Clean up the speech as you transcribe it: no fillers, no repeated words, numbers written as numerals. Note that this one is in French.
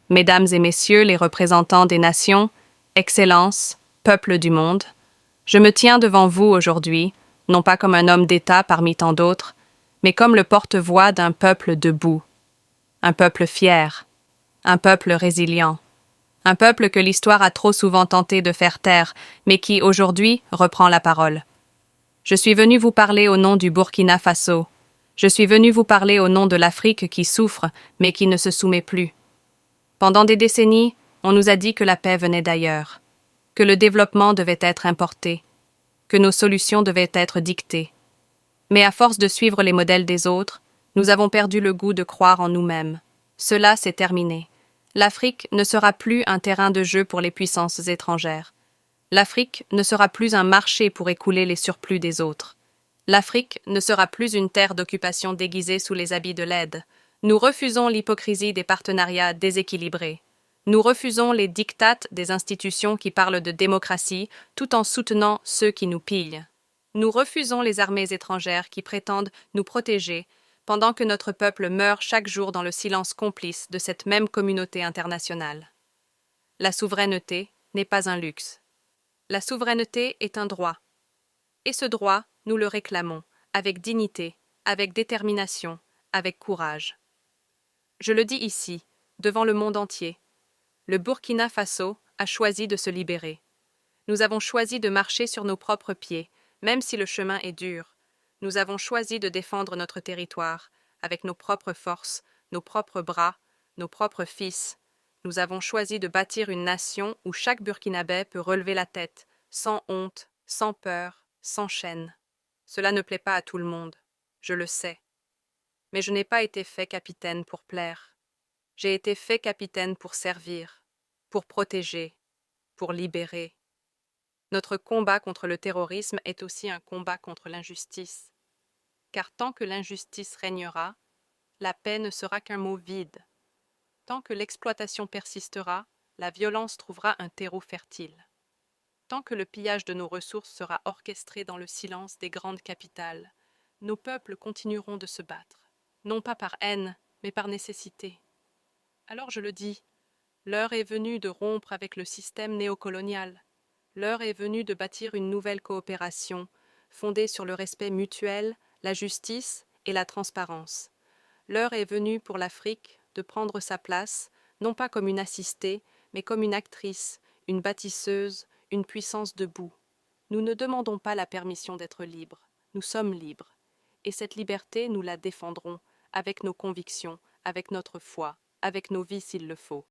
Mesdames et messieurs les représentants des nations, Excellences, peuples du monde, je me tiens devant vous aujourd'hui, non pas comme un homme d'État parmi tant d'autres, mais comme le porte-voix d'un peuple debout, un peuple fier, un peuple résilient, un peuple que l'histoire a trop souvent tenté de faire taire, mais qui, aujourd'hui, reprend la parole. Je suis venu vous parler au nom du Burkina Faso. Je suis venu vous parler au nom de l'Afrique qui souffre, mais qui ne se soumet plus. Pendant des décennies, on nous a dit que la paix venait d'ailleurs, que le développement devait être importé, que nos solutions devaient être dictées. Mais à force de suivre les modèles des autres, nous avons perdu le goût de croire en nous-mêmes. Cela, c'est terminé. L'Afrique ne sera plus un terrain de jeu pour les puissances étrangères. L'Afrique ne sera plus un marché pour écouler les surplus des autres. L'Afrique ne sera plus une terre d'occupation déguisée sous les habits de l'aide. Nous refusons l'hypocrisie des partenariats déséquilibrés. Nous refusons les diktats des institutions qui parlent de démocratie tout en soutenant ceux qui nous pillent. Nous refusons les armées étrangères qui prétendent nous protéger pendant que notre peuple meurt chaque jour dans le silence complice de cette même communauté internationale. La souveraineté n'est pas un luxe. La souveraineté est un droit. Et ce droit, nous le réclamons, avec dignité, avec détermination, avec courage. Je le dis ici, devant le monde entier. Le Burkina Faso a choisi de se libérer. Nous avons choisi de marcher sur nos propres pieds, même si le chemin est dur. Nous avons choisi de défendre notre territoire, avec nos propres forces, nos propres bras, nos propres fils. Nous avons choisi de bâtir une nation où chaque Burkinabé peut relever la tête, sans honte, sans peur, sans chaîne. Cela ne plaît pas à tout le monde, je le sais. Mais je n'ai pas été fait capitaine pour plaire. J'ai été fait capitaine pour servir, pour protéger, pour libérer. Notre combat contre le terrorisme est aussi un combat contre l'injustice. Car tant que l'injustice régnera, la paix ne sera qu'un mot vide. Tant que l'exploitation persistera, la violence trouvera un terreau fertile. Tant que le pillage de nos ressources sera orchestré dans le silence des grandes capitales, nos peuples continueront de se battre, non pas par haine, mais par nécessité. Alors je le dis, l'heure est venue de rompre avec le système néocolonial. L'heure est venue de bâtir une nouvelle coopération, fondée sur le respect mutuel, la justice et la transparence. L'heure est venue pour l'Afrique de prendre sa place, non pas comme une assistée, mais comme une actrice, une bâtisseuse, une puissance debout. Nous ne demandons pas la permission d'être libres, nous sommes libres. Et cette liberté, nous la défendrons, avec nos convictions, avec notre foi, avec nos vies s'il le faut.